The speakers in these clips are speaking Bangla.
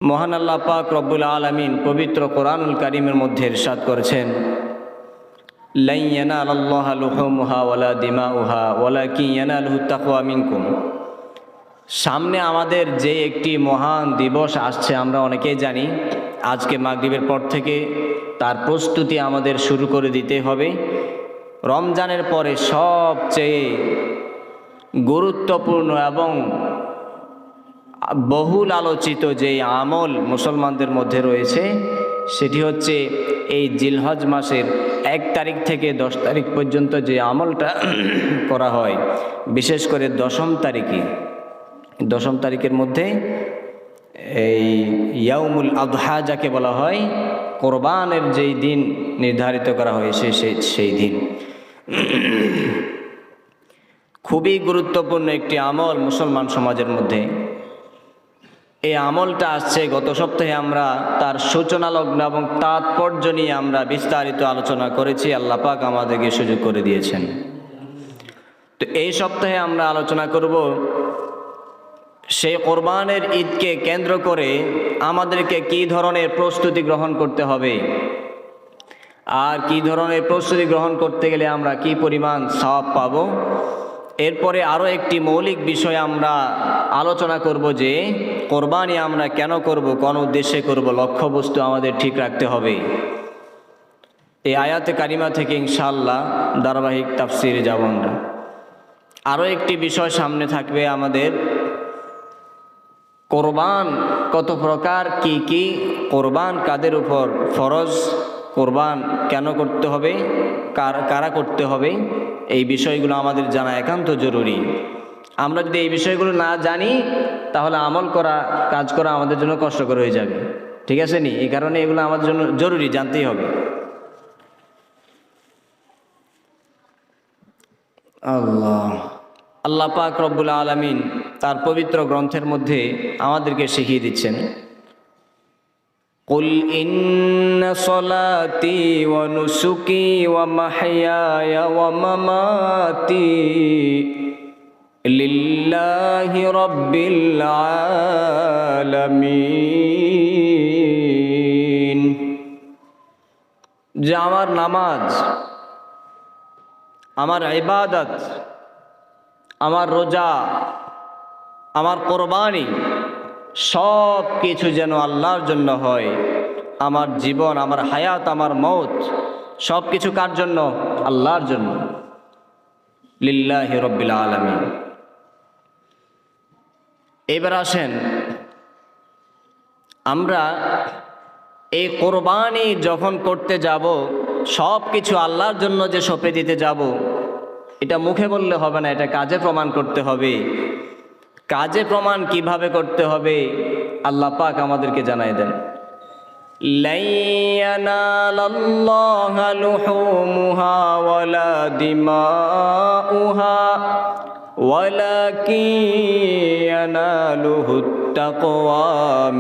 মহান আল্লাহ পাক রব্বুল আলামিন পবিত্র কোরআনুল কারীমের মধ্যে ইরশাদ করেছেন, লাই ইয়ানালাল্লাহা লুহুমুহা ওয়ালা দিমাউহা ওয়ালাকিন ইয়ানালুহুত তাকওয়া মিনকুম। সামনে আমাদের যে একটি মহান দিবস আসছে, আমরা অনেকেই জানি। আজকে মাগরিবের পর থেকে তার প্রস্তুতি আমাদের শুরু করে দিতে হবে। রমজানের পরে সবচেয়ে গুরুত্বপূর্ণ এবং বহুল আলোচিত যে আমল মুসলমানদের মধ্যে রয়েছে, সেটি হচ্ছে এই জিলহজ মাসের 1 তারিখ থেকে 10 তারিখ পর্যন্ত যে আমলটা করা হয়, বিশেষ করে দশম তারিখের মধ্যে এই ইয়াউমুল আদহা যাকে বলা হয়, কোরবানের যেই দিন নির্ধারিত করা হয়েছে সেই দিন খুবই গুরুত্বপূর্ণ একটি আমল মুসলমান সমাজের মধ্যে। এই আমলটা আসছে গত সপ্তাহে, আমরা তার সূচনা লগ্ন এবং তাৎপর্য নিয়ে আমরা বিস্তারিত আলোচনা করেছি। আল্লাহ পাক আমাদেরকে সুযোগ করে দিয়েছেন। তো এই সপ্তাহে আমরা আলোচনা করব সেই কোরবানের ঈদকে কেন্দ্র করে আমাদেরকে কি ধরনের প্রস্তুতি গ্রহণ করতে হবে, আর কি ধরনের প্রস্তুতি গ্রহণ করতে গেলে আমরা কি পরিমাণ সওয়াব পাব। এরপরে আরও একটি মৌলিক বিষয় আমরা আলোচনা করব যে কোরবানি আমরা কেন করব, কোন উদ্দেশ্যে করব, লক্ষ্যবস্তু আমাদের ঠিক রাখতে হবে। এই আয়াতে কারিমা থেকে ইনশাআল্লাহ ধারাবাহিক তাফসিরে যাব আমরা। আরও একটি বিষয় সামনে থাকবে আমাদের, কোরবান কত প্রকার, কি কি কোরবান, কাদের উপর ফরজ, কোরবান কেন করতে হবে, কারা করতে হবে, এই বিষয়গুলো আমাদের জানা একান্ত জরুরি। আমরা যদি এই বিষয়গুলো না জানি, তাহলে আমল করা, কাজ করা আমাদের জন্য কষ্টকর হয়ে যাবে। ঠিক আছে নি? এই কারণে এগুলো আমাদের জন্য জরুরি, জানতেই হবে। আল্লাহ পাক রব্বুল আলামিন তার পবিত্র গ্রন্থের মধ্যে আমাদেরকে শিখিয়ে দিচ্ছেন, কুল ইন্না সলাতি ওয়া নুসুকি ওয়া মাহইয়ায়া ওয়া মামাতি লিল্লাহি রাব্বিল আলামিন। যে আমার নামাজ, আমার ইবাদত, আমার রোজা, আমার কোরবানি সব কিছু যেন আল্লাহর জন্য হয়। আমার জীবন, আমার হায়াত, আমার মৌত সব কিছু কার জন্য? আল্লাহর জন্য। লিল্লাহি রাব্বিল আলামিন। এবার আসেন, আমরা এই কোরবানি যখন করতে যাব, সব কিছু আল্লাহর জন্য যে সঁপে দিতে যাব, এটা মুখে বললে হবে না, এটা কাজে প্রমাণ করতে হবে। কাজে প্রমাণ কিভাবে করতে হবে আল্লাহ পাক আমাদেরকে জানাই দেন, লাই ইয়ানালাল্লাহা লুহুমুহা ওয়ালা দিমাউহা ওয়ালাকিন ইয়ানালুহুত তাকওয়া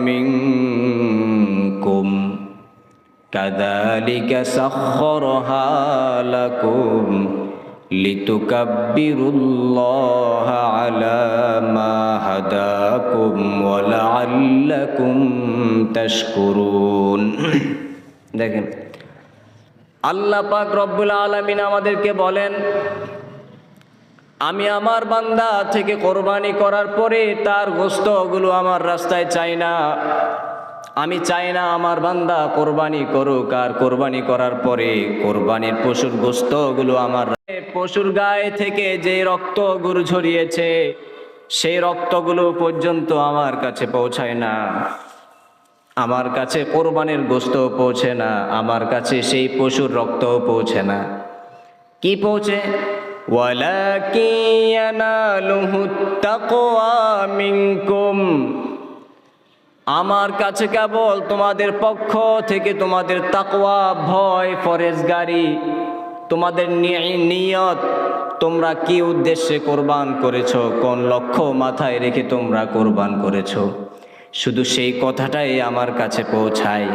মিনকুম কাযালিকা সাখখারাহা লাকুম লিতুকাব্বিরুল্লাহা আলা মা হাদাকুম ওয়া লাআল্লাকুম তাশকুরুন। দেখেন, আল্লাহ পাক রব্বুল আলামিন আমাদেরকে বলেন, আমি আমার বান্দা থেকে কোরবানি করার পরে তার গোশতগুলো আমার রাস্তায় চাই না। আমি চাই না আমার বান্দা কোরবানি করুক, আর কোরবানি করার পরে কোরবানির পশুর গোশতগুলো আমার, পশুর গায়ে থেকে যে রক্তগুলো ঝরিয়েছে সেই রক্তগুলো পর্যন্ত আমার কাছে পৌঁছায় না। আমার কাছে কোরবানির গোশত পৌঁছে না, আমার কাছে সেই পশুর রক্তও পৌঁছে না। কি পৌঁছে? ওয়ালাকিন ইয়ানালুহুত তাকওয়া মিনকুম। আমার কাছে কেবল তোমাদের পক্ষ থেকে তোমাদের তাকওয়া, ভয়, পরহেজগারি, তোমাদের নিয়ত, তোমরা কি উদ্দেশ্যে কোরবান করেছো, কোন লক্ষ্য মাথায় রেখে তোমরা কোরবান করেছো, শুধু সেই কথাটাই আমার কাছে পৌঁছায়।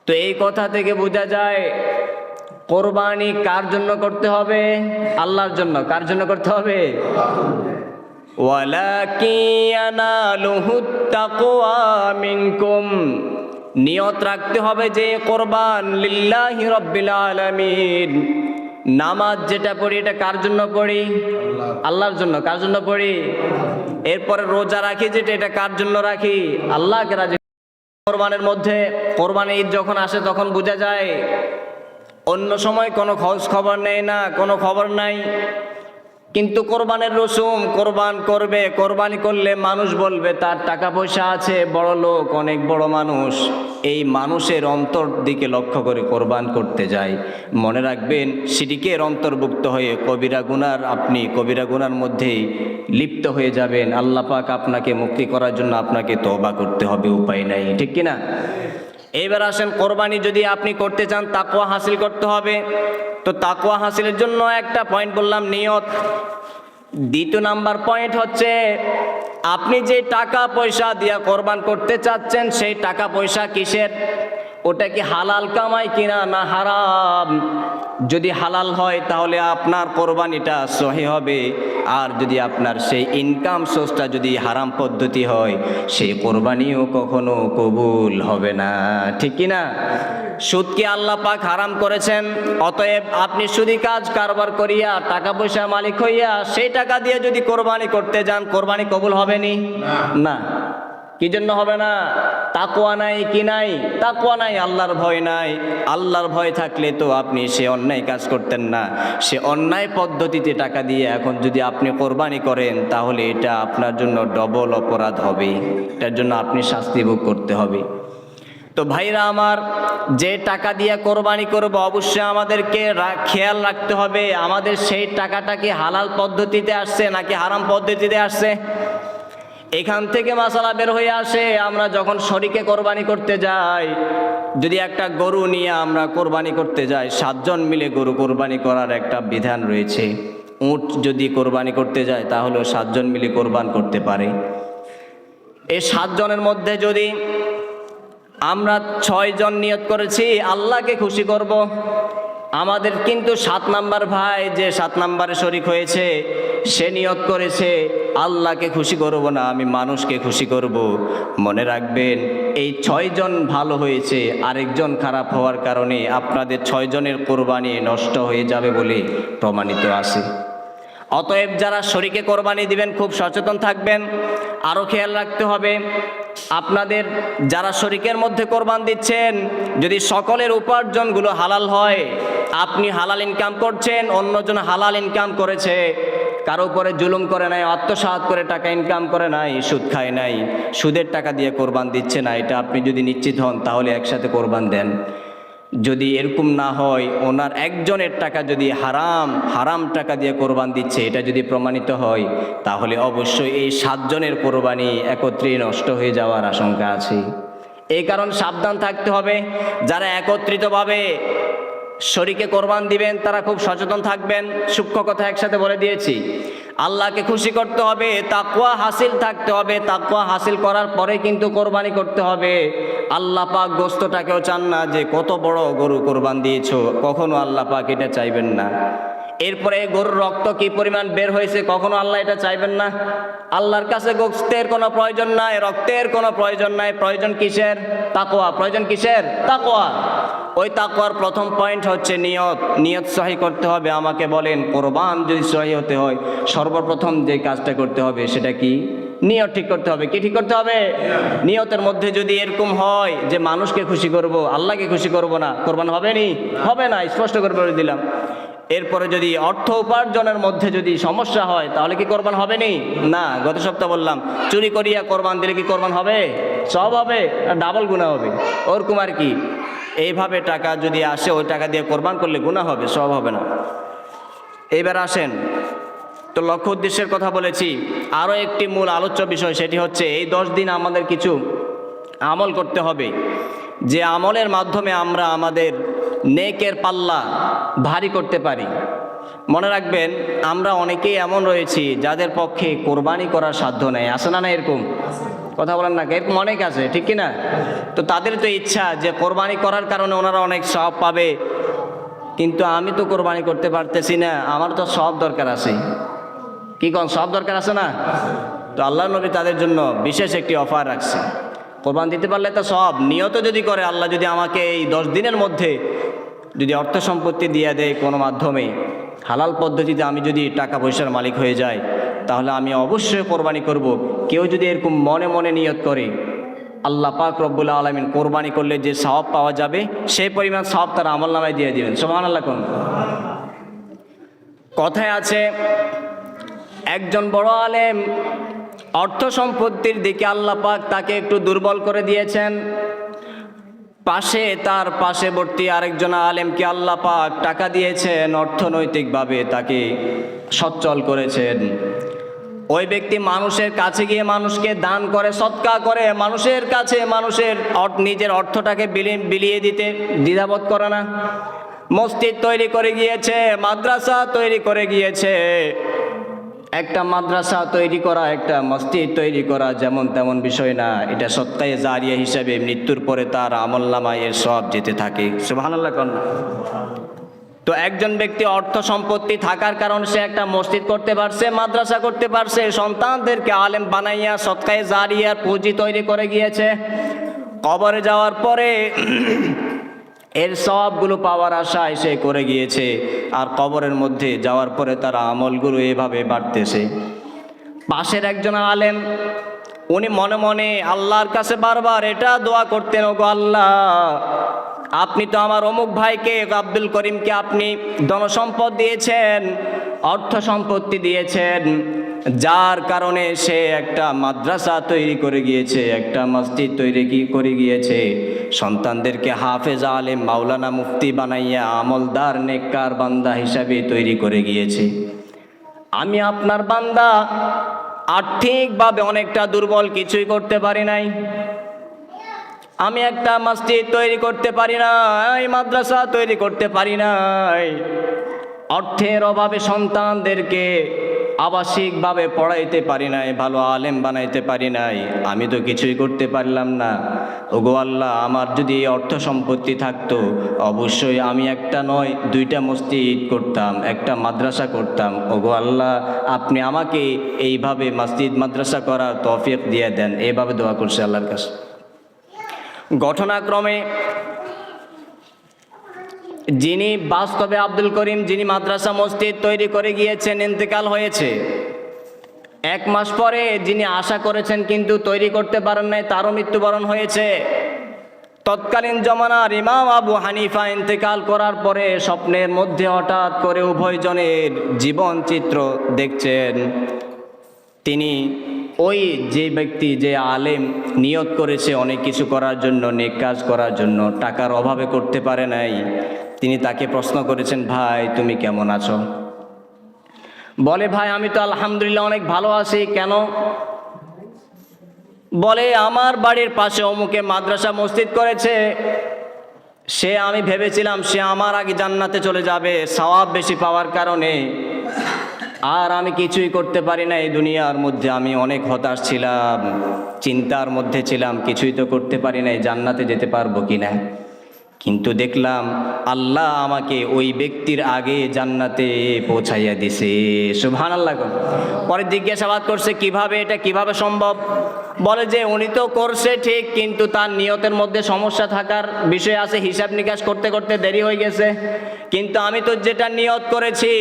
তো এই কথা থেকে বোঝা যায় কোরবানি কার জন্য করতে হবে? আল্লাহর জন্য। কার জন্য করতে হবে? ওয়ালাকিন ইয়ানালুহুত তাকওয়া মিনকুম, নিয়ত রাখতে হবে যে কোরবান লিল্লাহি রাব্বিল আলামিন। নামাজ যেটা পড়ি এটা কার জন্য পড়ি? আল্লাহর জন্য। কার জন্য পড়ি? এরপরে রোজা রাখি যেটা, এটা কার জন্য রাখি? আল্লাহকে রাজি। কোরবানের মধ্যে, কোরবানি ঈদ যখন আসে তখন বোঝা যায়, অন্য সময় কোনো খোঁজ খবর নেই না, কোনো খবর নাই। কিন্তু কোরবানের রসুম, কোরবান করবে, কোরবানি করলে মানুষ বলবে তার টাকা পয়সা আছে, বড় লোক, অনেক বড় মানুষ। এই মানুষের অন্তর দিকে লক্ষ্য করে কোরবান করতে যায়। মনে রাখবেন, শিরকের অন্তর্ভুক্ত হয়ে কবিরা গুনার, আপনি কবিরা গুনার মধ্যেই লিপ্ত হয়ে যাবেন। আল্লাহ পাক আপনাকে মুক্তি করার জন্য আপনাকে তওবা করতে হবে, উপায় নাই, ঠিক কিনা? এইবার আসেন, কোরবানি যদি আপনি করতে চান তাকওয়া হাসিল করতে হবে। তো তাকওয়া হাসিলের জন্য একটা পয়েন্ট বললাম, নিয়ত। দ্বিতীয় নাম্বার পয়েন্ট হচ্ছে, আপনি যে টাকা পয়সা দিয়া কোরবান করতে চাচ্ছেন সেই টাকা পয়সা কিসের? ওটা কি হালাল কামাই কিনা না হারাম? যদি হালাল হয় তাহলে আপনার কোরবানিটা সহি হবে, আর যদি আপনার সেই ইনকাম সোর্সটা যদি হারাম পদ্ধতি হয় সেই কোরবানিও কখনো কবুল হবে না, ঠিক কিনা? সুদকে আল্লাহ পাক হারাম করেছেন, অতএব আপনি সুদি কাজ কারবার করিয়া টাকা পয়সা মালিক হইয়া সেই টাকা দিয়ে যদি কোরবানি করতে যান, কোরবানি কবুল হবে নি? না। কি জন্য হবে না? তাকওয়া নাই। কি নাই? তাকওয়া নাই, আল্লাহর ভয় নাই। আল্লাহর ভয় থাকলে তো আপনি সে অন্যায় কাজ করতেন না। সে অন্যায় পদ্ধতিতে টাকা দিয়ে এখন যদি আপনি কোরবানি করেন তাহলে এটা আপনার জন্য ডবল অপরাধ হবে, এটার জন্য আপনি শাস্তি ভোগ করতে হবে। তো ভাইরা আমার, যে টাকা দিয়ে কোরবানি করব অবশ্যই আমাদেরকে খেয়াল রাখতে হবে আমাদের সেই টাকাটা কি হালাল পদ্ধতিতে আসছে নাকি হারাম পদ্ধতিতে আসছে। এখান থেকে মাসালা বের হয়ে আসে, আমরা যখন শরীকে কোরবানি করতে যাই, যদি একটা গরু নিয়ে আমরা কোরবানি করতে যাই, 7 জন মিলে গরু কোরবানি করার একটা বিধান রয়েছে। উট যদি কোরবানি করতে যায় তাহলে 7 জন মিলে কোরবান করতে পারে। এই 7 জনের মধ্যে যদি আমরা 6 জন নিয়ত করেছি আল্লাহকে খুশি করব, আমাদের কিন্তু 7 নাম্বার ভাই যে 7 নাম্বারে শরিক হয়েছে সে নিয়ত করেছে আল্লাহকে খুশি করব না, আমি মানুষকে খুশি করব। মনে রাখবেন, এই 6 জন ভালো হয়েছে, আরেকজন খারাপ হওয়ার কারণে আপনাদের 6 জনের কোরবানি নষ্ট হয়ে যাবে বলে প্রমাণিত আছে। অতএব যারা শরীকে কোরবানি দিবেন খুব সচেতন থাকবেন। আরও খেয়াল রাখতে হবে, আপনাদের যারা শরীকের মধ্যে কোরবান দিচ্ছেন, যদি সকলের উপার্জনগুলো হালাল হয়, আপনি হালাল ইনকাম করছেন, অন্যজন হালাল ইনকাম করেছে, কারো উপরে জুলুম করে নাই, আত্মসাৎ করে টাকা ইনকাম করে নাই, সুদ খায় নাই, সুদের টাকা দিয়ে কোরবান দিচ্ছে না, এটা আপনি যদি নিশ্চিত হন তাহলে একসাথে কোরবান দেন। যদি এরকম না হয়, ওনার একজনের টাকা যদি হারাম টাকা দিয়ে কোরবান দিচ্ছে, এটা যদি প্রমাণিত হয় তাহলে অবশ্যই এই 7 জনের কোরবানি একত্রে নষ্ট হয়ে যাওয়ার আশঙ্কা আছে। এই কারণ সাবধান থাকতে হবে। যারা একত্রিতভাবে শরীকে কোরবান দিবেন তারা খুব সচেতন থাকবেন। সূক্ষ্ম কথা একসাথে বলে দিয়েছি, আল্লাহকে খুশি করতে হবে, তাকওয়া হাসিল থাকতে হবে, তাকওয়া হাসিল করার পরে কিন্তু কোরবানি করতে হবে। আল্লাহ পাক গোস্তটাকেও চান না যে কত বড় গরু কোরবান দিয়েছো, কখনো আল্লাহ পাক এটা চাইবেন না। এরপরে গরুর রক্ত কি পরিমাণ বের হয়েছে, কখনো আল্লাহ এটা চাইবেন না। আল্লাহর কাছে গোস্তের কোনো প্রয়োজন নাই, রক্তের কোনো প্রয়োজন নাই, প্রয়োজন কিসের? তাকওয়া। প্রয়োজন কিসের? তাকওয়া। ওই তাকওয়ার প্রথম পয়েন্ট হচ্ছে নিয়ত। নিয়ত সহি করতে হবে। আমাকে বলেন, কোরবান যদি সহি হতে হয় সর্বপ্রথম যে কাজটা করতে হবে সেটা কি? নিয়ত ঠিক করতে হবে। কি ঠিক করতে হবে? নিয়তের মধ্যে যদি এরকম হয় যে মানুষকে খুশি করব, আল্লাহকে খুশি করব না, কোরবান হবে নি? হবে না, স্পষ্ট করে বলে দিলাম। এরপরে যদি অর্থ উপার্জনের মধ্যে যদি সমস্যা হয় তাহলে কি কোরবান হবে নি? না। গত সপ্তাহ বললাম, চুরি করিয়া কোরবান দিলে কি কোরবান হবে? সব হবে, ডাবল গুনাহ হবে। ওরকম আর কি, এইভাবে টাকা যদি আসে ওই টাকা দিয়ে কোরবান করলে গুনাহ হবে, সব হবে না। এইবার আসেন, তো লক্ষ্য উদ্দেশ্যের কথা বলেছি, আরও একটি মূল আলোচ্য বিষয়, সেটি হচ্ছে এই 10 দিন আমাদের কিছু আমল করতে হবে, যে আমলের মাধ্যমে আমরা আমাদের নেকের পাল্লা ভারী করতে পারি। মনে রাখবেন, আমরা অনেকেই এমন রয়েছি যাদের পক্ষে কোরবানি করার সাধ্য নেই। আছে না? না এরকম কথা বলেন না, এরকম অনেক আছে, ঠিক কিনা? তো তাদের তো ইচ্ছা যে কোরবানি করার কারণে ওনারা অনেক সওয়াব পাবে, কিন্তু আমি তো কোরবানি করতে পারতেছি না, আমার তো সওয়াব দরকার আছে। কি কোন সব দরকার আছে না? তো আল্লাহ নবী তাদের জন্য বিশেষ একটি অফার রাখছে। কোরবান দিতে পারলে তো সব নিয়ত যদি করে, আল্লাহ যদি আমাকে এই 10 দিনের মধ্যে যদি অর্থ সম্পত্তি দিয়ে দেয় কোনো মাধ্যমে, হালাল পদ্ধতিতে আমি যদি টাকা পয়সার মালিক হয়ে যাই, তাহলে আমি অবশ্যই কোরবানি করব। কেউ যদি এরকম মনে মনে নিয়ত করে, আল্লাহ পাক রব্বুল আলামিন কোরবানি করলে যে সওয়াব পাওয়া যাবে সেই পরিমাণ সওয়াব তার আমলনামায় দিয়ে দিবেন। সুবহানাল্লাহ। কোন কথায় আছে, একজন বড় আলেম অর্থ সম্পত্তির দিকে আল্লাহ পাক তাকে একটু দুর্বল করে দিয়েছেন, তার পাশেবর্তী আরেকজন আলেমকে আল্লাহ পাক টাকা দিয়েছেন, অর্থনৈতিকভাবে তাকে সচ্ছল করেছেন। ওই ব্যক্তি মানুষের কাছে গিয়ে মানুষকে দান করে, সদকা করে, মানুষের কাছে মানুষের নিজের অর্থটাকে বিলিয়ে দিতে দ্বিধাবোধ করে না। মসজিদ তৈরি করে গিয়েছে, মাদ্রাসা তৈরি করে গিয়েছে। একটা মাদ্রাসা তৈরি করা, একটা মসজিদ তৈরি করা যেমন তেমন বিষয় না, এটা সত্তায়ে জারিয়া হিসাবে মৃত্যুর পরে তার আমলনামায় এর সব যেতে থাকে। সুবহানাল্লাহ। তো একজন ব্যক্তি অর্থ সম্পত্তি থাকার কারণে সে একটা মসজিদ করতে পারছে, মাদ্রাসা করতে পারছে, সন্তানদেরকে আলেম বানাইয়া সদকায়ে জারিয়ার পুঁজি তৈরি করে গিয়েছে। কবরে যাওয়ার পরে এর সওয়াবগুলো পাওয়ার আশায় সে করে গিয়েছে, আর কবরের মধ্যে যাওয়ার পরে তার আমলগুলো এভাবে বাড়তেছে। পাশের একজন আলেম, উনি মনে মনে আল্লাহর কাছে বারবার এটা দোয়া করতেন, ওগো আল্লাহ, আপনি তো আমার অমুক ভাইকে আব্দুল করিমকে আপনি ধনসম্পদ দিয়েছেন, অর্থ সম্পত্তি দিয়েছেন, যার কারণে সে একটা মাদ্রাসা তৈরি করে গিয়েছে, একটা মসজিদ তৈরি করে গিয়েছে, সন্তানদেরকে হাফেজ আলেম মাওলানা মুফতি বানাইয়া আমলদার নেককার বান্দা হিসাবে তৈরি করে গিয়েছে। আমি আপনার বান্দা আর্থিকভাবে অনেকটা দুর্বল, কিছুই করতে পারি নাই। আমি একটা মসজিদ তৈরি করতে পারি নাই, মাদ্রাসা তৈরি করতে পারি নাই, অর্থের অভাবে সন্তানদেরকে আবাসিকভাবে পড়াইতে পারি নাই, ভালো আলেম বানাইতে পারি নাই, আমি তো কিছুই করতে পারলাম না। ওগো আল্লাহ, আমার যদি অর্থ সম্পত্তি থাকতো অবশ্যই আমি একটা নয় 2টা মসজিদ করতাম, একটা মাদ্রাসা করতাম। ওগো আল্লাহ, আপনি আমাকে এইভাবে মসজিদ মাদ্রাসা করার তৌফিক দিয়ে দেন। এইভাবে দোয়া করছে আল্লাহর কাছে। ঘটনাক্রমে যিনি বাস্তবে আব্দুল করিম, যিনি মাদ্রাসা মসজিদ তৈরি করে গিয়েছেন, ইন্তেকাল হয়েছে। 1 মাস পরে যিনি আশা করেছেন কিন্তু তৈরি করতে পারেন নাই, তারও মৃত্যুবরণ হয়েছে। তৎকালীন জমানার ইমাম আবু হানিফা ইন্তেকাল করার পরে স্বপ্নের মধ্যে হঠাৎ করে উভয়জনের জীবন চিত্র দেখছেন। তিনি ওই যে ব্যক্তি, যে আলেম নিয়ত করেছে অনেক কিছু করার জন্য, নেক কাজ করার জন্য, টাকার অভাবে করতে পারে নাই, তিনি তাকে প্রশ্ন করেছেন, ভাই তুমি কেমন আছো? বলে, ভাই আমি তো আলহামদুলিল্লাহ অনেক ভালো আছি। কেন? বলে, আমার বাড়ির পাশে অমুকে মাদ্রাসা মসজিদ করেছে, আমি ভেবেছিলাম সে আমার আগে জান্নাতে চলে যাবে সওয়াব বেশি পাওয়ার কারণে, আর আমি কিছুই করতে পারি না এই দুনিয়ার মধ্যে। আমি অনেক হতাশ ছিলাম, চিন্তার মধ্যে ছিলাম, কিছুই তো করতে পারি না, জান্নাতে যেতে পারবো কিনা। কিন্তু দেখলাম আল্লাহ আমাকে ওই ব্যক্তির আগে জান্নাতে পৌঁছাইয়া দিছে। সুবহানাল্লাহ। পরে জিজ্ঞাসাবাদ করছে, কিভাবে, এটা কিভাবে সম্ভব? বলে যে উনি তো করছে ঠিক, কিন্তু তার নিয়তের মধ্যে সমস্যা থাকার বিষয় আছে, হিসাব নিকাশ করতে করতে দেরি হয়ে গেছে। কিন্তু আমি তো যেটা নিয়ত করেছি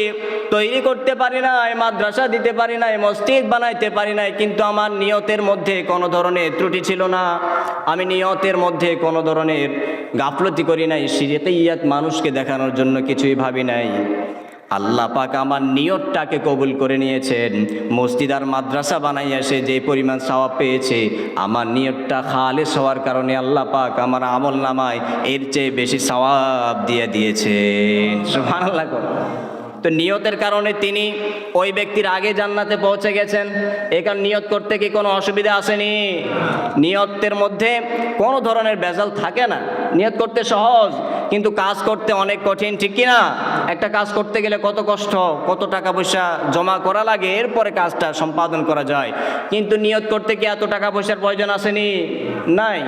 তৈরি করতে পারি নাই, মাদ্রাসা দিতে পারি নাই, মসজিদ বানাইতে পারি নাই, কিন্তু আমার নিয়তের মধ্যে কোনো ধরনের ত্রুটি ছিল না, আমি নিয়তের মধ্যে কোনো ধরনের গাফলতি করি নাই, শিরকিয়াত মানুষকে দেখানোর জন্য কিছুই ভাবি নাই। আল্লাহ পাক আমার নিয়তটাকে কবুল করে নিয়েছেন। মসজিদ আর মাদ্রাসা বানাইয়া সে যে পরিমাণ সওয়াব পেয়েছে, আমার নিয়তটা খালেস হওয়ার কারণে আল্লাহ পাক আমার আমল নামায় এর চেয়ে বেশি সওয়াব দিয়ে দিয়েছেন। সুবহানাল্লাহ। তো নিয়তের কারণে তিনি ওই ব্যক্তির আগে জান্নাতে পৌঁছে গেছেন। এখানে নিয়ত করতে কি কোনো অসুবিধা আসেনি? নিয়তের মধ্যে কোনো ধরনের ভেজাল থাকে না, নিয়ত করতে সহজ, কিন্তু কাজ করতে অনেক কঠিন, ঠিক কি না? একটা কাজ করতে গেলে কত কষ্ট, কত টাকা পয়সা জমা করা লাগে, এরপরে কাজটা সম্পাদন করা যায়। কিন্তু নিয়ত করতে কি এত টাকা পয়সার প্রয়োজন আসেনি? নাই।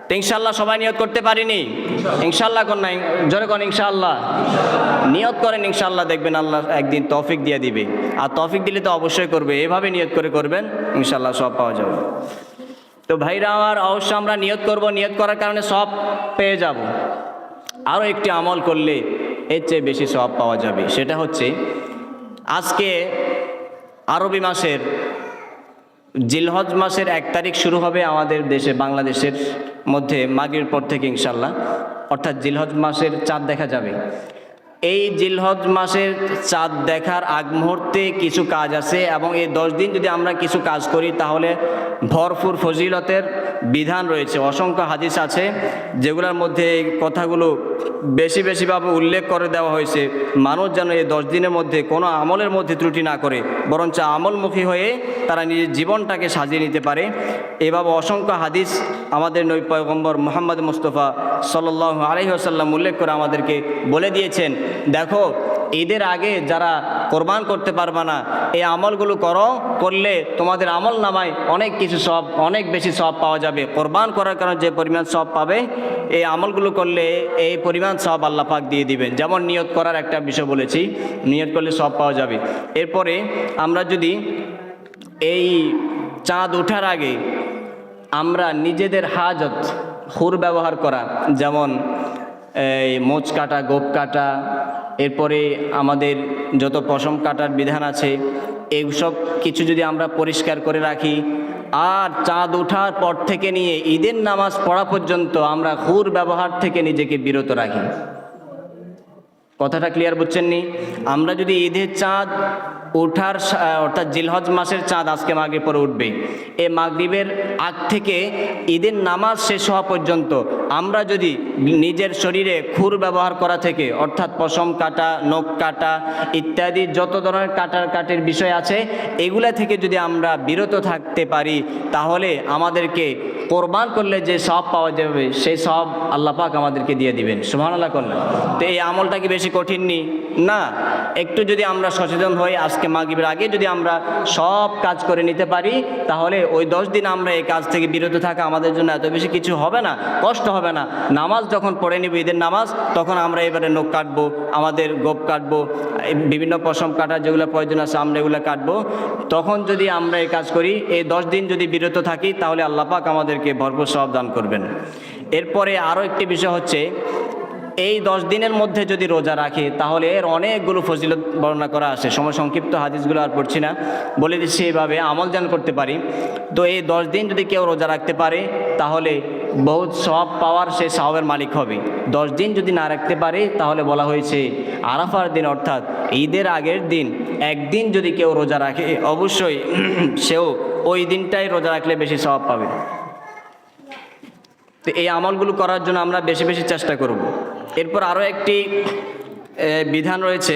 তো ইনশাল্লাহ সবাই নিয়ত করতে পারিনি? ইনশাল্লাহ কোন নাই, জোরে কোন ইনশাল্লাহ। নিয়ত করেন, ইনশাল্লাহ দেখবেন আল্লাহ একদিন তৌফিক দিয়ে দিবে। আর তৌফিক দিলে তো অবশ্যই করবে, এভাবে নিয়ত করে করবেন, ইনশাল্লাহ সব পাওয়া যাবে। তো ভাইরা আমার, অবশ্যই আমরা নিয়ত করব, নিয়ত করার কারণে সব পেয়ে যাব। আরও একটি আমল করলে এর চেয়ে বেশি সওয়াব পাওয়া যাবে, সেটা হচ্ছে আজকে আরবি মাসের জিলহজ মাসের 1 তারিখ শুরু হবে আমাদের দেশে, বাংলাদেশের মধ্যে মাগরিবের পর থেকে ইনশাল্লাহ, অর্থাৎ জিলহজ মাসের চাঁদ দেখা যাবে। এই জিলহজ মাসের চাঁদ দেখার আগ মুহূর্তে কিছু কাজ আছে, এবং এই 10 দিন যদি আমরা কিছু কাজ করি তাহলে ভরপুর ফজিলতের বিধান রয়েছে। অসংখ্য হাদিস আছে যেগুলোর মধ্যে এই কথাগুলো বেশিভাবে উল্লেখ করে দেওয়া হয়েছে। মানুষ যেন এই 10 দিনের মধ্যে কোনো আমলের মধ্যে ত্রুটি না করে, বরঞ্চ আমলমুখী হয়ে তারা নিজের জীবনটাকে সাজিয়ে নিতে পারে। এভাবে অসংখ্য হাদিস আমাদের নবী পয়গম্বর মুহাম্মদ মুস্তাফা সাল্লাল্লাহু আলাইহি ওয়াসাল্লাম উল্লেখ করে আমাদেরকে বলে দিয়েছেন, দেখো ঈদের আগে যারা কোরবান করতে পারবে না, এই আমলগুলো করলে তোমাদের আমল নামায় অনেক কিছু সওয়াব, অনেক বেশি সওয়াব পাওয়া যাবে। কোরবান করার কারণে যে পরিমাণ সওয়াব পাবে, এই আমলগুলো করলে এই পরিমাণ সওয়াব আল্লাহ পাক দিয়ে দিবেন। যেমন নিয়ত করার একটা বিষয় বলেছি, নিয়ত করলে সওয়াব পাওয়া যাবে। এরপরে আমরা যদি এই চাঁদ ওঠার আগে আমরা নিজেদের হাজত হুর ব্যবহার করা, যেমন এই মোচ কাটা, গোপ কাটা, এরপরে আমাদের যত পশম কাটার বিধান আছে, এইসব কিছু যদি আমরা পরিষ্কার করে রাখি, আর চাঁদ ওঠার পর থেকে নিয়ে ঈদের নামাজ পড়া পর্যন্ত আমরা হুর ব্যবহার থেকে নিজেকে বিরত রাখি। কথাটা ক্লিয়ার বুঝছেন নি? আমরা যদি ঈদের চাঁদ ওঠার অর্থাৎ জিলহজ মাসের চাঁদ আজকে মাগরিব পরে উঠবে, এই মাগরিবের আগ থেকে ঈদের নামাজ শেষ হওয়া পর্যন্ত আমরা যদি নিজের শরীরে খুর ব্যবহার করা থেকে, অর্থাৎ পশম কাটা, নখ কাটা ইত্যাদি যত ধরনের কাটার বিষয় আছে, এগুলা থেকে যদি আমরা বিরত থাকতে পারি, তাহলে আমাদেরকে কোরবান করলে যে সওয়াব পাওয়া যাবে সেই সওয়াব আল্লাহ পাক আমাদেরকে দিয়ে দিবেন। সুবহানাল্লাহ করলেন। তো এই আমলটা কি বেশি কঠিন নি? না, একটু যদি আমরা সচেতন হই, আজকে মাগরিবের আগে যদি আমরা সব কাজ করে নিতে পারি, তাহলে ওই 10 দিন আমরা এই কাজ থেকে বিরত থাকা আমাদের জন্য এত বেশি কিছু হবে না, কষ্ট হবে না। নামাজ যখন পড়ে নিব ঈদের নামাজ, তখন আমরা এবারে নখ কাটবো, আমাদের গোপ কাটবো, বিভিন্ন পশম কাটার যেগুলো প্রয়োজন আছে আমরা এগুলো কাটবো। তখন যদি আমরা এই কাজ করি, এই 10 দিন যদি বিরত থাকি, তাহলে আল্লাহ পাক আমাদেরকে ভরপুর সওয়াব দান করবেন। এরপরে আরও একটি বিষয় হচ্ছে, এই 10 দিনের মধ্যে যদি রোজা রাখে, তাহলে এর অনেকগুলো ফজিলত বর্ণনা করা আছে। সময় সংক্ষিপ্ত, হাদিসগুলো আর পড়ছি না, বলে দিচ্ছি এইভাবে আমল যেন করতে পারি। তো এই 10 দিন যদি কেউ রোজা রাখতে পারে, তাহলে বহুত সওয়াব পাওয়ার সে সওয়াবের মালিক হবে। 10 দিন যদি না রাখতে পারে, তাহলে বলা হয়েছে আরাফার দিন অর্থাৎ ঈদের আগের দিন একদিন যদি কেউ রোজা রাখে, অবশ্যই সেও ওই দিনটাই রোজা রাখলে বেশি সওয়াব পাবে। তো এই আমলগুলো করার জন্য আমরা বেশি বেশি চেষ্টা করব। এরপর আরও একটি বিধান রয়েছে,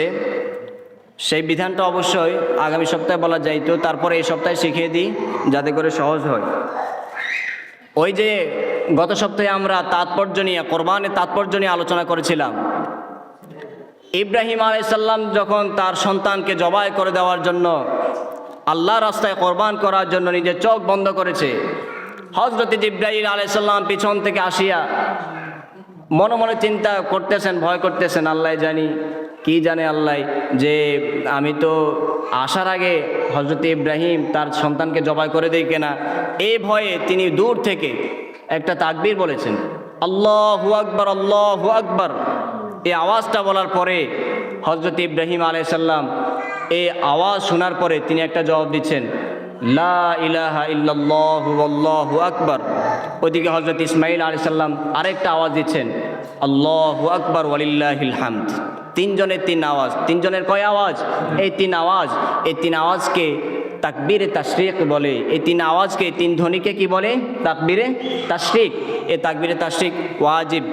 সেই বিধানটা অবশ্যই আগামী সপ্তাহে বলা যাইতো, তারপরে এই সপ্তাহে শিখিয়ে দিই যাতে করে সহজ হয়। ওই যে গত সপ্তাহে আমরা তাৎপর্য নিয়ে, কোরবানের তাৎপর্য নিয়ে আলোচনা করেছিলাম। ইব্রাহিম আলাইহিস সালাম যখন তার সন্তানকে জবাই করে দেওয়ার জন্য, আল্লাহর রাস্তায় কোরবান করার জন্য নিজের চোখ বন্ধ করেছে, হযরত জিবরাইল আলাইহিস সালাম পিছন থেকে আসিয়া মনে মনে চিন্তা করতেছেন, ভয় করতেছেন, আল্লাহ জানি, কি জানে আল্লাহ, যে আমি তো আসার আগে হযরত ইব্রাহিম তার সন্তানকে জবাই করে দেয় কিনা। এই ভয়ে তিনি দূর থেকে একটা তাকবীর বলেছেন, আল্লাহু আকবার, আল্লাহু আকবার। এই আওয়াজটা বলার পরে হযরত ইব্রাহিম আলাইহিস সালাম এই আওয়াজ শোনার পরে তিনি একটা জবাব দিচ্ছেন, লা ইলাহা ইল্লাল্লাহু আল্লাহু আকবার। ওইদিকে হযরত ইসমাঈল আলাইহিস সালাম আরেকটা আওয়াজ দিচ্ছেন, আল্লাহু আকবার ওয়ালিল্লাহিল হামদ। তিনজনের তিন আওয়াজ। তিনজনের কয় আওয়াজ? এই তিন আওয়াজ। এই তিন আওয়াজকে তাকবীরে তাশরিক বলে। এই তিন আওয়াজকে, তিন ধ্বনিকে কি বলে? তাকবীরে তাশরিক। এই তাকবীরে তাশরিক ওয়াজিব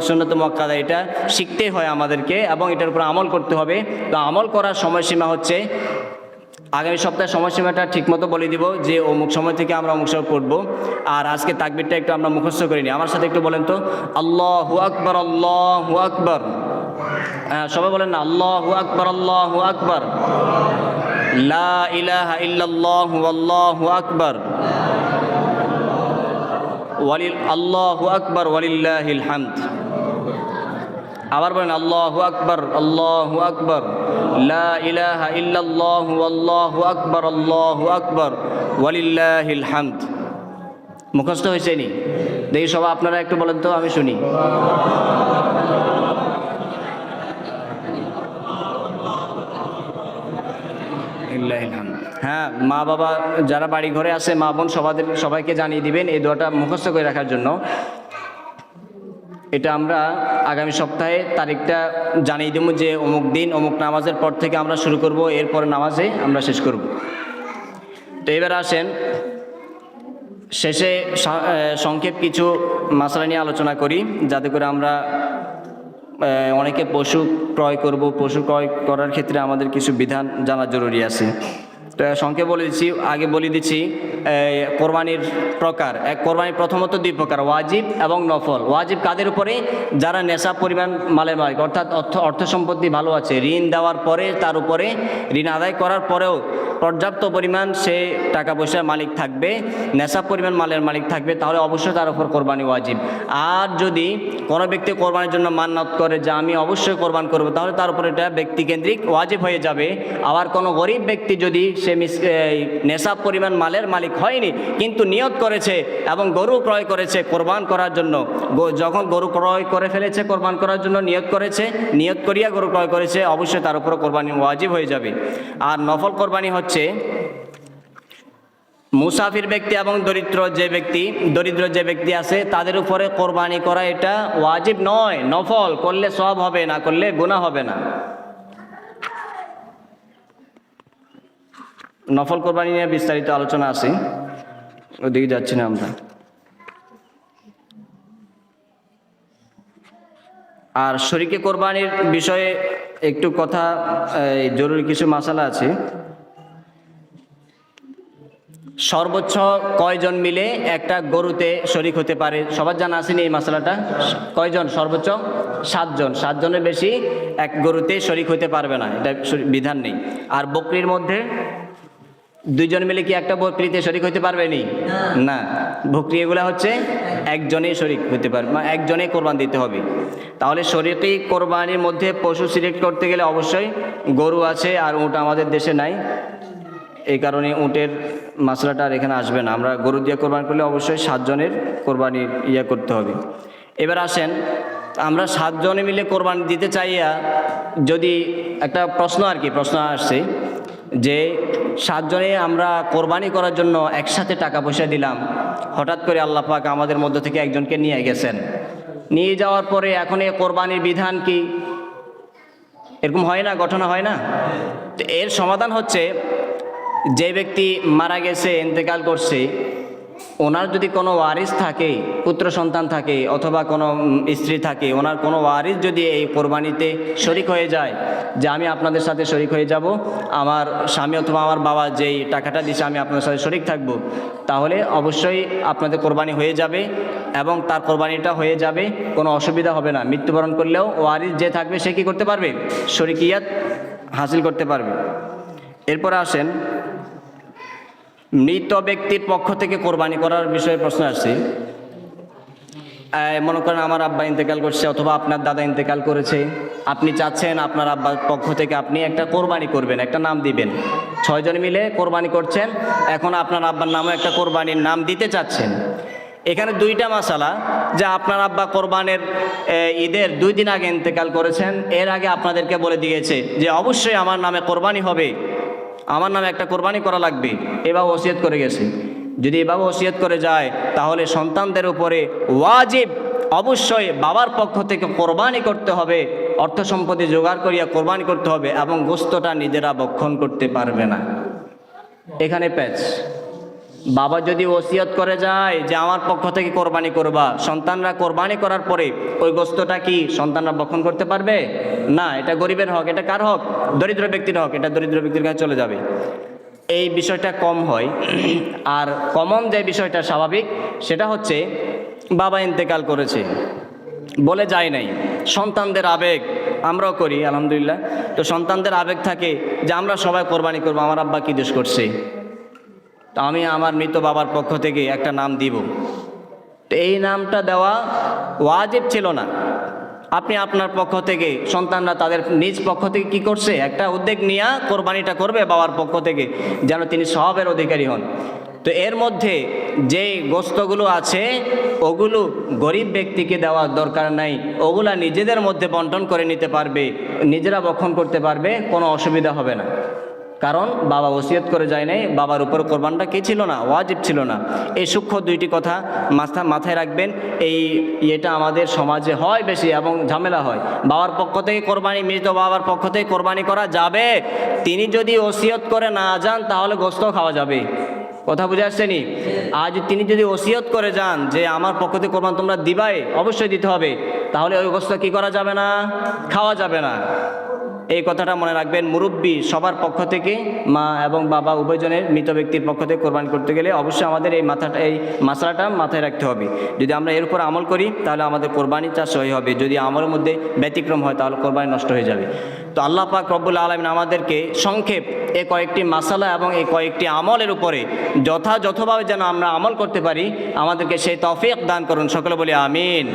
সুন্নাত মুআক্কাদা, এটা শিখতে হয় আমাদেরকে এবং এটার উপর আমল করতে হবে। তো আমল করার সময়সীমা হচ্ছে, আগামী সপ্তাহে সময়সীমাটা ঠিকমতো বলে দিব যে অমুক সময় থেকে আমরা অমুক সময় পড়বো। আর আজকে তাকবীরটা একটু আমরা মুখস্থ করিনি, আমার সাথে একটু বলেন তো, আল্লাহু আকবার, আল্লাহু আকবার। সবাই বলেন না, আল্লাহু আকবার, আল্লাহু আকবার। লা ইলাহা ইল্লাল্লাহু আল্লাহু আকবার। আল্লাহু আকবার ওয়ালিল্লাহিল হামদ। আবার বলেন আল্লাহু আকবার, আল্লাহু আকবার, লা ইলাহা ইল্লাল্লাহু আল্লাহু আকবার ওয়ালিল্লাহিল হামদ। মুখস্থ হয়েছে নি? দেখি সবাই আপনারা একটু বলেন তো, আমি শুনি। হ্যাঁ, মা বাবা যারা বাড়ি ঘরে আছে, মা বোন সবাইকে জানিয়ে দিবেন এই দোয়াটা মুখস্থ করে রাখার জন্য। এটা আমরা আগামী সপ্তাহে তারিখটা জানিয়ে দেবো যে অমুক দিন অমুক নামাজের পর থেকে আমরা শুরু করব, এরপর নামাজে আমরা শেষ করব। তো এবার আসেন, শেষে সংক্ষেপ কিছু মাসলা নিয়ে আলোচনা করি, যাতে করে আমরা অনেকে পশু ক্রয় করব, পশু ক্রয় করার ক্ষেত্রে আমাদের কিছু বিধান জানা জরুরি আছে। তো সংক্ষেপে বলে দিচ্ছি কোরবানির প্রকার। কোরবানির প্রথমত দুই প্রকার, ওয়াজিব এবং নফল। ওয়াজিব কাদের উপরে? যারা নেশাব পরিমাণ মালের মালিক, অর্থাৎ অর্থ সম্পত্তি ভালো আছে, ঋণ দেওয়ার পরে তার উপরে ঋণ আদায় করার পরেও পর্যাপ্ত পরিমাণ সে টাকা পয়সার মালিক থাকবে, নেশাব পরিমাণ মালের মালিক থাকবে, তাহলে অবশ্যই তার উপর কোরবানি ওয়াজিব। আর যদি কোনো ব্যক্তি কোরবানির জন্য মান্নাত করে যে আমি অবশ্যই কোরবান করব, তাহলে তার উপর এটা ব্যক্তিকেন্দ্রিক ওয়াজিব হয়ে যাবে। আবার কোনো গরিব ব্যক্তি যদি সে নেশাব পরিমাণ মালের মালিক হয়নি কিন্তু নিয়ত করেছে এবং গরু ক্রয় করেছে কোরবান করার জন্য, যখন গরু ক্রয় করে ফেলেছে কোরবান করার জন্য নিয়ত করিয়া গরু ক্রয় করেছে, অবশ্যই তার উপর কোরবানি ওয়াজিব হয়ে যাবে। আর নফল কোরবানি হচ্ছে মুসাফির ব্যক্তি এবং দরিদ্র যে ব্যক্তি আছে তাদের উপরে কোরবানি করা, এটা ওয়াজিব নয়, নফল। করলে সওয়াব হবে, না করলে গুনাহ হবে না। নফল কোরবানি নিয়ে বিস্তারিত আলোচনা আছে, ওদিকে যাচ্ছি না আমরা। আর শরীকে কোরবানির বিষয়ে একটু কথা, জরুরি কিছু মাসালা আছে। সর্বোচ্চ কয়জন মিলে একটা গরুতে শরীক হতে পারে? সবার জানা আসেনি এই মাসালাটা? কয়জন? সর্বোচ্চ 7 জন। 7 জনের বেশি এক গরুতে শরীক হতে পারবে না, এটা বিধান নেই। আর বকরির মধ্যে 2 জন মিলে কি একটা বকরিতে শরীক হতে পারবে নি? না, বকরি এগুলা হচ্ছে একজনেই শরীক হতে পারবে, মানে একজনে কোরবান দিতে হবে। তাহলে শরীকি কোরবানির মধ্যে পশু সিলেক্ট করতে গেলে অবশ্যই গরু আছে, আর উট আমাদের দেশে নাই, এই কারণে উটের মাসলাটা আর এখানে আসবে না। আমরা গরু দিয়ে কোরবান করলে অবশ্যই 7 জনের কোরবানির করতে হবে। এবার আসেন, আমরা 7 জনে মিলে কোরবান দিতে চাইয়া যদি একটা প্রশ্ন আসছে যে 7 জনে আমরা কোরবানি করার জন্য একসাথে টাকা পয়সা দিলাম, হঠাৎ করে আল্লাহ পাক আমাদের মধ্য থেকে একজনকে নিয়ে গেছেন, নিয়ে যাওয়ার পরে এখন এই কোরবানির বিধান কি? এরকম হয় না, ঘটনা হয় না? তো এর সমাধান হচ্ছে, যে ব্যক্তি মারা গেছে, ইন্তেকাল করছে, ওনার যদি কোনো ওয়ারিস থাকে, পুত্র সন্তান থাকে অথবা কোনো স্ত্রী থাকে, ওনার কোনো ওয়ারিস যদি এই কোরবানিতে শরিক হয়ে যায় যে আমি আপনাদের সাথে শরিক হয়ে যাব, আমার স্বামী অথবা আমার বাবা যেই টাকাটা দিছে আমি আপনাদের সাথে শরিক থাকব, তাহলে অবশ্যই আপনাদের কোরবানি হয়ে যাবে এবং তার কোরবানিটা হয়ে যাবে, কোনো অসুবিধা হবে না। মৃত্যুবরণ করলেও ওয়ারিস যে থাকবে সে কি করতে পারবে? শরিকিয়াত হাসিল করতে পারবে। এরপরে আসেন, মৃত ব্যক্তির পক্ষ থেকে কোরবানি করার বিষয়ে প্রশ্ন আসছে। মনে করেন আমার আব্বা ইন্তেকাল করছে অথবা আপনার দাদা ইন্তেকাল করেছে, আপনি চাচ্ছেন আপনার আব্বার পক্ষ থেকে আপনি একটা কোরবানি করবেন, একটা নাম দিবেন। 6 জন মিলে কোরবানি করছেন, এখন আপনার আব্বার নামও একটা কোরবানির নাম দিতে চাচ্ছেন। এখানে 2টা মাসালা, যে আপনার আব্বা কোরবানের ঈদের 2 দিন আগে ইন্তেকাল করেছেন, এর আগে আপনাদেরকে বলে দিয়েছে যে অবশ্যই আমার নামে কোরবানি হবে, আমার নামে একটা কোরবানি করা লাগবে, এভাবে ওসিয়ত করে গেছে। যদি এভাবে ওসিয়ত করে যায় তাহলে সন্তানদের উপরে ওয়াজিব, অবশ্যই বাবার পক্ষ থেকে কোরবানি করতে হবে, অর্থ সম্পত্তি জোগাড় করিয়া কোরবানি করতে হবে এবং গোশতটা নিজেরা ভক্ষণ করতে পারবে না। এখানে প্যাচ। বাবা যদি ওসিয়ত করে যায় যে আমার পক্ষ থেকে কোরবানি করবা, সন্তানরা কোরবানি করার পরে ওই গোশতটা কি সন্তানরা ভক্ষণ করতে পারবে না? এটা গরিবের হক, এটা কার হক? দরিদ্র ব্যক্তির হক, এটা দরিদ্র ব্যক্তির কাছে চলে যাবে। এই বিষয়টা কম হয়। আর কমন যে বিষয়টা স্বাভাবিক, সেটা হচ্ছে বাবা ইন্তেকাল করেছে বলে যায় নাই, সন্তানদের আবেগ, আমরাও করি আলহামদুলিল্লাহ। তো সন্তানদের আবেগ থাকে যে আমরা সবাই কোরবানি করবো, আমার আব্বা কি দোষ করছে, তা আমি আমার মৃত বাবার পক্ষ থেকে একটা নাম দিব। তো এই নামটা দেওয়া ওয়াজিব ছিল না। আপনি আপনার পক্ষ থেকে, সন্তানরা তাদের নিজ পক্ষ থেকে কি করছে, একটা উদ্যোগ নিয়ে কোরবানিটা করবে বাবার পক্ষ থেকে, যেন তিনি সওয়াবের অধিকারী হন। তো এর মধ্যে যে গোস্তগুলো আছে ওগুলো গরিব ব্যক্তিকে দেওয়ার দরকার নাই, ওগুলা নিজেদের মধ্যে বন্টন করে নিতে পারবে, নিজেরা ভক্ষণ করতে পারবে, কোনো অসুবিধা হবে না। কারণ বাবা ওসিয়ত করে যায় নাই, বাবার উপর কোরবানটা কি ছিল না, ওয়াজিব ছিল না। এই সূক্ষ্ম দুইটি কথা মাথায় রাখবেন। এটা আমাদের সমাজে হয় বেশি এবং ঝামেলা হয়। বাবার পক্ষ থেকে কোরবানি, মৃত বাবার পক্ষ থেকে কোরবানি করা যাবে, তিনি যদি ওসিয়ত করে না যান তাহলে গোস্ত খাওয়া যাবে। কথা বুঝে আসছেনি? আজ তিনি যদি ওসিয়ত করে যান যে আমার পক্ষ থেকে কোরবান তোমরা দিবাই, অবশ্যই দিতে হবে, তাহলে ওই গোস্ত কি করা যাবে না, খাওয়া যাবে না। এই কথাটা মনে রাখবেন। মুরব্বী সবার পক্ষ থেকে, মা এবং বাবা উভয়জনের মৃত ব্যক্তির পক্ষ থেকে কোরবানি করতে গেলে অবশ্যই আমাদের এই মাসলাটা মাথায় রাখতে হবে। যদি আমরা এর উপর আমল করি তাহলে আমাদের কোরবানিটা সহি হবে, যদি আমলের মধ্যে ব্যতিক্রম হয় তাহলে কোরবানি নষ্ট হয়ে যাবে। তো আল্লাহ পাক রব্বুল আলামিন আমাদেরকে সংক্ষেপ এই কয়েকটি মাসালা এবং এই কয়েকটি আমলের উপরে যথাযথভাবে যেন আমরা আমল করতে পারি, আমাদেরকে সেই তৌফিক দান করুন। সকলে বলি আমিন।